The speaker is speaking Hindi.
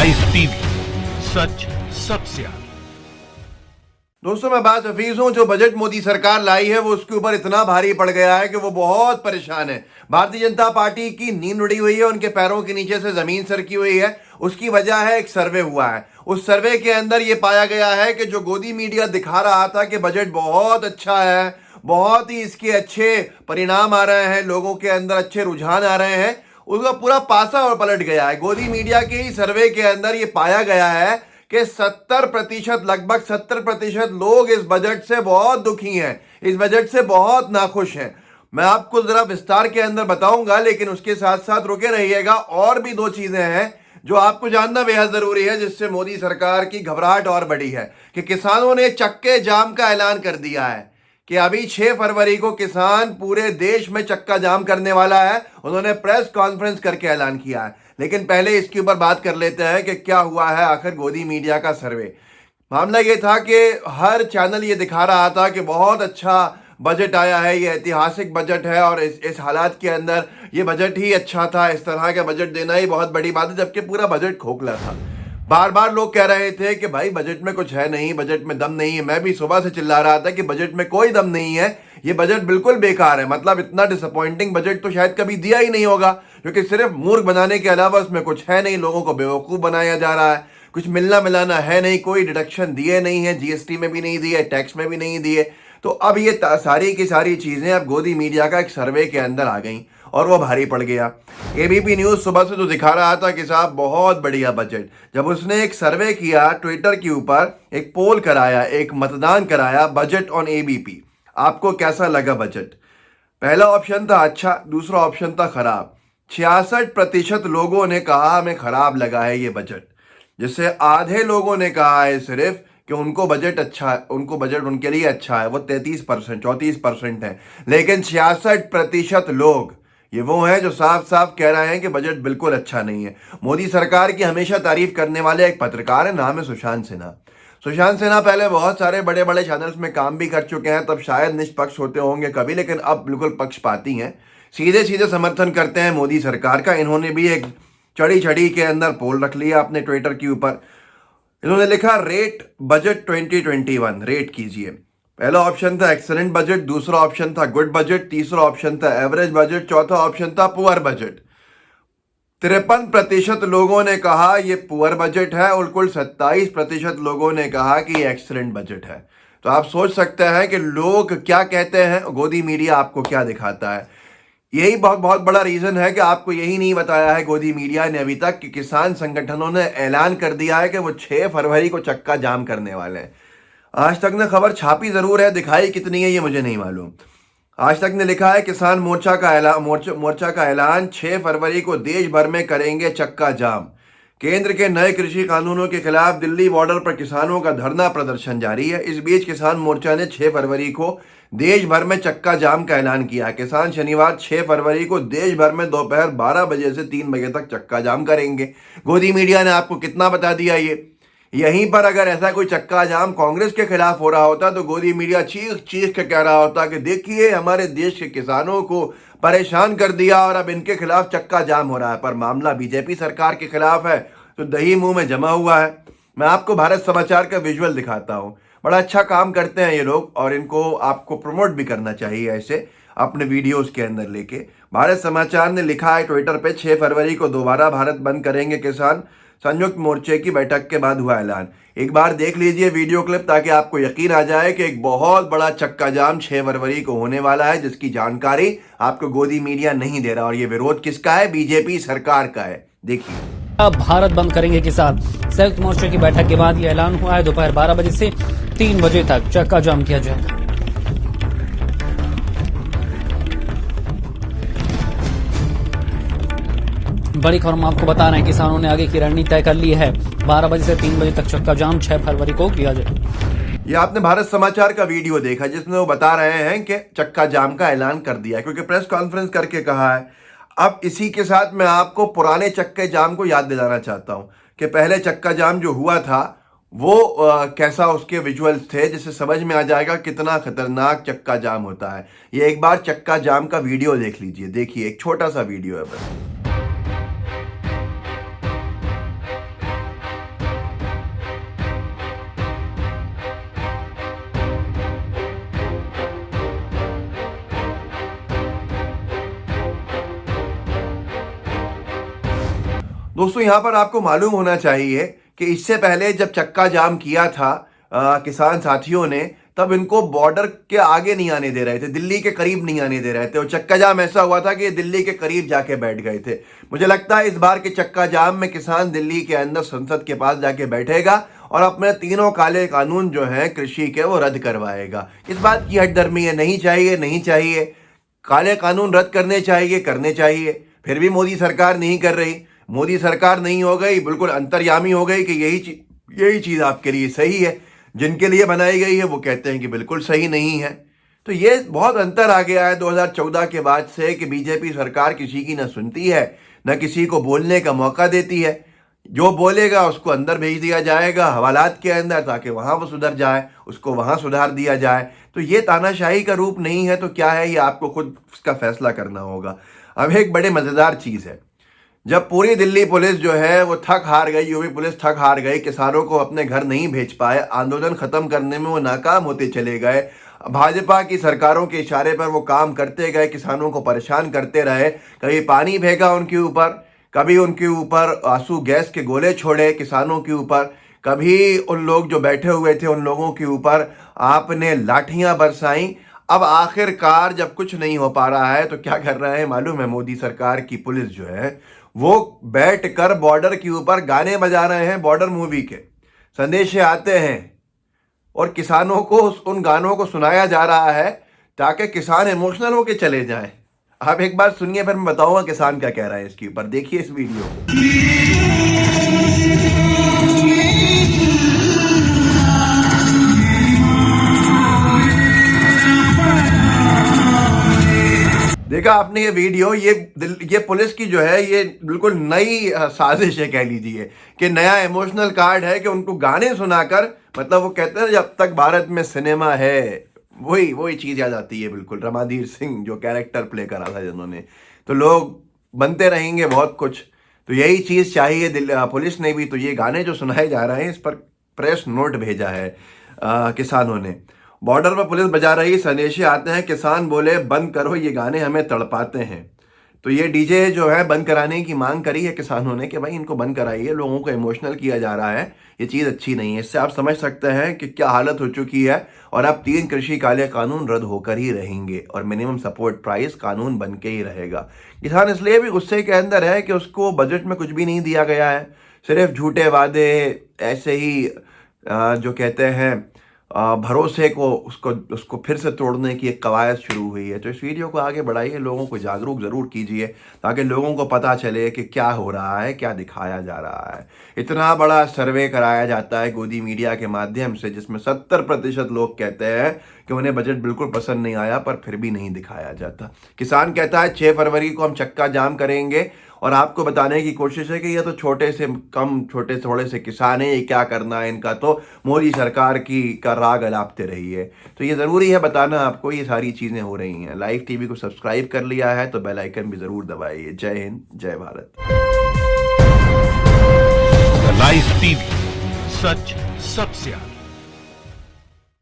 लाइव टीवी, सच सबसे आगे। दोस्तों, मैं बात हफीज हूं। जो बजट मोदी सरकार लाई है वो उसके ऊपर इतना भारी पड़ गया है कि वो बहुत परेशान है। भारतीय जनता पार्टी की नींद उड़ी हुई है, उनके पैरों के नीचे से जमीन सरकी हुई है। उसकी वजह है, एक सर्वे हुआ है। उस सर्वे के अंदर ये पाया गया है कि जो गोदी मीडिया दिखा रहा था कि बजट बहुत अच्छा है, बहुत ही इसके अच्छे परिणाम आ रहे हैं, लोगों के अंदर अच्छे रुझान आ रहे हैं, उसका पूरा पासा और पलट गया है। गोदी मीडिया के ही सर्वे के अंदर ये पाया गया है कि 70%, लगभग 70% लोग इस बजट से बहुत दुखी हैं, इस बजट से बहुत नाखुश हैं। मैं आपको जरा विस्तार के अंदर बताऊंगा, लेकिन उसके साथ साथ रुके रहिएगा। और भी दो चीजें हैं जो आपको जानना बेहद जरूरी है, जिससे मोदी सरकार की घबराहट और बढ़ी है कि किसानों ने चक्के जाम का ऐलान कर दिया है कि अभी 6 फरवरी को किसान पूरे देश में चक्का जाम करने वाला है। उन्होंने प्रेस कॉन्फ्रेंस करके ऐलान किया है। लेकिन पहले इसके ऊपर बात कर लेते हैं कि क्या हुआ है आखिर गोदी मीडिया का सर्वे। मामला ये था कि हर चैनल ये दिखा रहा था कि बहुत अच्छा बजट आया है, ये ऐतिहासिक बजट है और इस हालात के अंदर ये बजट ही अच्छा था। इस तरह का बजट देना ही बहुत बड़ी बात है, जबकि पूरा बजट खोखला था। बार बार लोग कह रहे थे कि भाई बजट में कुछ है नहीं, बजट में दम नहीं है। मैं भी सुबह से चिल्ला रहा था कि बजट में कोई दम नहीं है, ये बजट बिल्कुल बेकार है। मतलब इतना डिसअपॉइंटिंग बजट तो शायद कभी दिया ही नहीं होगा, क्योंकि सिर्फ मूर्ख बनाने के अलावा उसमें कुछ है नहीं। लोगों को बेवकूफ़ बनाया जा रहा है, कुछ मिलना मिलाना है नहीं, कोई डिडक्शन दिए नहीं है, जीएसटी में भी नहीं दिए, टैक्स में भी नहीं दिए। तो अब ये सारी की सारी चीज़ें अब गोदी मीडिया का एक सर्वे के अंदर आ गई और वो भारी पड़ गया। एबीपी न्यूज़ सुबह से तो दिखा रहा था कि साहब बहुत बढ़िया बजट। जब उसने एक सर्वे किया ट्विटर के ऊपर, एक पोल कराया, एक मतदान कराया, बजट ऑन एबीपी, आपको कैसा लगा बजट? पहला ऑप्शन था अच्छा, दूसरा ऑप्शन था खराब। 66% लोगों ने कहा हमें खराब लगा है ये बजट, जिससे आधे लोगों ने कहा है सिर्फ कि उनको बजट अच्छा है, उनको बजट उनके लिए अच्छा है। वो 33%, 34% है। लेकिन 66% लोग ये वो हैं जो साफ साफ कह रहे हैं कि बजट बिल्कुल अच्छा नहीं है। मोदी सरकार की हमेशा तारीफ करने वाले एक पत्रकार है, नाम है सुशांत सिन्हा। सुशांत सिन्हा पहले बहुत सारे बड़े बड़े चैनल्स में काम भी कर चुके हैं, तब शायद निष्पक्ष होते होंगे कभी, लेकिन अब बिल्कुल पक्षपाती हैं, सीधे सीधे समर्थन करते हैं मोदी सरकार का। इन्होंने भी एक चढ़ी चढ़ी के अंदर पोल रख लिया अपने ट्विटर के ऊपर। इन्होंने लिखा रेट बजट 2021, रेट कीजिए। पहला ऑप्शन था एक्सेलेंट बजट, दूसरा ऑप्शन था गुड बजट, तीसरा ऑप्शन था एवरेज बजट, चौथा ऑप्शन था पुअर बजट। 53% लोगों ने कहा ये पुअर बजट है और कुल 27% लोगों ने कहा कि ये एक्सेलेंट बजट है। तो आप सोच सकते हैं कि लोग क्या कहते हैं, गोदी मीडिया आपको क्या दिखाता है। यही बहुत बहुत बड़ा रीजन है कि आपको यही नहीं बताया है गोदी मीडिया ने अभी तक कि किसान संगठनों ने ऐलान कर दिया है कि वो 6 फरवरी को चक्का जाम करने वाले हैं। आज तक ने खबर छापी जरूर है, दिखाई कितनी है ये मुझे नहीं मालूम। आज तक ने लिखा है किसान मोर्चा का ऐलान 6 फरवरी को देश भर में करेंगे चक्का जाम। केंद्र के नए कृषि कानूनों के खिलाफ दिल्ली बॉर्डर पर किसानों का धरना प्रदर्शन जारी है। इस बीच किसान मोर्चा ने 6 फरवरी को देश भर में चक्का जाम का ऐलान किया। किसान शनिवार 6 फरवरी को देश भर में दोपहर 12 बजे से 3 बजे तक चक्का जाम करेंगे। गोदी मीडिया ने आपको कितना बता दिया ये। यहीं पर अगर ऐसा कोई चक्का जाम कांग्रेस के खिलाफ हो रहा होता तो गोदी मीडिया चीख चीख के कह रहा होता कि देखिए हमारे देश के किसानों को परेशान कर दिया और अब इनके खिलाफ चक्का जाम हो रहा है। पर मामला बीजेपी सरकार के खिलाफ है तो दही मुंह में जमा हुआ है। मैं आपको भारत समाचार का विजुअल दिखाता हूँ। बड़ा अच्छा काम करते हैं ये लोग और इनको आपको प्रमोट भी करना चाहिए ऐसे अपने वीडियोस के अंदर लेके। भारत समाचार ने लिखा है ट्विटर पे 6 फरवरी को दोबारा भारत बंद करेंगे किसान, संयुक्त मोर्चे की बैठक के बाद हुआ ऐलान। एक बार देख लीजिए वीडियो क्लिप ताकि आपको यकीन आ जाए कि एक बहुत बड़ा चक्का जाम 6 फरवरी को होने वाला है, जिसकी जानकारी आपको गोदी मीडिया नहीं दे रहा। और ये विरोध किसका है? बीजेपी सरकार का है। देखिए, अब भारत बंद करेंगे किसान, संयुक्त मोर्चे की बैठक के बाद ये ऐलान हुआ है। दोपहर 12 बजे से 3 बजे तक चक्का जाम किया जाएगा। बड़ी खबर हम आपको बता रहे हैं, किसानों ने आगे की रणनीति तय कर ली है। 12 बजे से 3 बजे तक चक्का जाम 6 फरवरी को किया जाए। ये आपने भारत समाचार का वीडियो देखा जिसमें वो बता रहे हैं कि चक्का जाम का ऐलान कर दिया, क्योंकि प्रेस कॉन्फ्रेंस करके कहा है। अब इसी के साथ मैं आपको पुराने चक्के जाम को याद दिलाना चाहता हूं कि पहले चक्का जाम जो हुआ था वो कैसा उसके विजुअल्स थे, जिससे समझ में आ जाएगा कितना खतरनाक चक्का जाम होता है। ये एक बार चक्का जाम का वीडियो देख लीजिए। देखिए, एक छोटा सा वीडियो है बस। दोस्तों यहाँ पर आपको मालूम होना चाहिए कि इससे पहले जब चक्का जाम किया था किसान साथियों ने, तब इनको बॉर्डर के आगे नहीं आने दे रहे थे, दिल्ली के करीब नहीं आने दे रहे थे। और चक्का जाम ऐसा हुआ था कि ये दिल्ली के करीब जाके बैठ गए थे। मुझे लगता है इस बार के चक्का जाम में किसान दिल्ली के अंदर संसद के पास जाके बैठेगा और अपने तीनों काले कानून जो हैं कृषि के वो रद्द करवाएगा। इस बात की हटदर्मी है, नहीं चाहिए, नहीं चाहिए, काले कानून रद्द करने चाहिए, करने चाहिए। फिर भी मोदी सरकार नहीं कर रही। मोदी सरकार नहीं हो गई, बिल्कुल अंतर्यामी हो गई कि यही चीज़ आपके लिए सही है, जिनके लिए बनाई गई है वो कहते हैं कि बिल्कुल सही नहीं है। तो ये बहुत अंतर आ गया है 2014 के बाद से कि बीजेपी सरकार किसी की न सुनती है, न किसी को बोलने का मौका देती है। जो बोलेगा उसको अंदर भेज दिया जाएगा हवालात के अंदर, ताकि वहाँ वो सुधर जाए, उसको वहाँ सुधार दिया जाए। तो ये तानाशाही का रूप नहीं है तो क्या है, ये आपको खुद उसका फैसला करना होगा। अब एक बड़े मज़ेदार चीज़ है, जब पूरी दिल्ली पुलिस जो है वो थक हार गई, यूपी पुलिस थक हार गई, किसानों को अपने घर नहीं भेज पाए, आंदोलन खत्म करने में वो नाकाम होते चले गए, भाजपा की सरकारों के इशारे पर वो काम करते गए, किसानों को परेशान करते रहे, कभी पानी फेंका उनके ऊपर, कभी उनके ऊपर आंसू गैस के गोले छोड़े किसानों के ऊपर, कभी उन लोग जो बैठे हुए थे उन लोगों के ऊपर आपने लाठियां बरसाई। अब आखिरकार जब कुछ नहीं हो पा रहा है तो क्या कर रहे हैं मालूम है, मोदी सरकार की पुलिस जो है वो बैठकर बॉर्डर के ऊपर गाने बजा रहे हैं, बॉर्डर मूवी के संदेशे आते हैं और किसानों को उन गानों को सुनाया जा रहा है ताकि किसान इमोशनल होके चले जाएं। आप एक बार सुनिए, फिर मैं बताऊंगा किसान क्या कह रहा है इसके ऊपर। देखिए इस वीडियो को। देखा आपने ये वीडियो, ये पुलिस की जो है ये बिल्कुल नई साजिश है कह लीजिए, कि नया इमोशनल कार्ड है कि उनको गाने सुनाकर, मतलब वो कहते हैं जब तक भारत में सिनेमा है, वही चीज़ याद आती है बिल्कुल। रमाधीर सिंह जो कैरेक्टर प्ले करा था जिन्होंने, तो लोग बनते रहेंगे बहुत कुछ, तो यही चीज़ चाहिए पुलिस ने भी। तो ये गाने जो सुनाए जा रहे हैं इस पर प्रेस नोट भेजा है किसानों ने। बॉर्डर पर पुलिस बजा रही, संदेशे आते हैं, किसान बोले बंद करो ये गाने हमें तड़पाते हैं। तो ये डीजे जो है बंद कराने की मांग करी है किसानों ने कि भाई इनको बंद कराइए, लोगों को इमोशनल किया जा रहा है, ये चीज़ अच्छी नहीं है। इससे आप समझ सकते हैं कि क्या हालत हो चुकी है। और अब 3 कृषि काले कानून रद्द होकर ही रहेंगे और मिनिमम सपोर्ट प्राइस कानून बन के ही रहेगा। किसान इसलिए भी गुस्से के अंदर है कि उसको बजट में कुछ भी नहीं दिया गया है, सिर्फ झूठे वादे, ऐसे ही जो कहते हैं भरोसे को उसको फिर से तोड़ने की एक कवायद शुरू हुई है। तो इस वीडियो को आगे बढ़ाइए, लोगों को जागरूक ज़रूर कीजिए ताकि लोगों को पता चले कि क्या हो रहा है, क्या दिखाया जा रहा है। इतना बड़ा सर्वे कराया जाता है गोदी मीडिया के माध्यम से, जिसमें 70% लोग कहते हैं कि उन्हें बजट बिल्कुल पसंद नहीं आया, पर फिर भी नहीं दिखाया जाता। किसान कहता है 6 फरवरी को हम चक्का जाम करेंगे और आपको बताने की कोशिश है कि ये तो छोटे थोड़े से किसान हैं, ये क्या करना है इनका, तो मोदी सरकार का राग अलापते रही है। तो ये ज़रूरी है बताना आपको, ये सारी चीज़ें हो रही हैं। लाइव टीवी को सब्सक्राइब कर लिया है तो बेल आइकन भी ज़रूर दबाइए। जय हिंद, जय भारत। लाइव टीवी, सच सबसे आगे।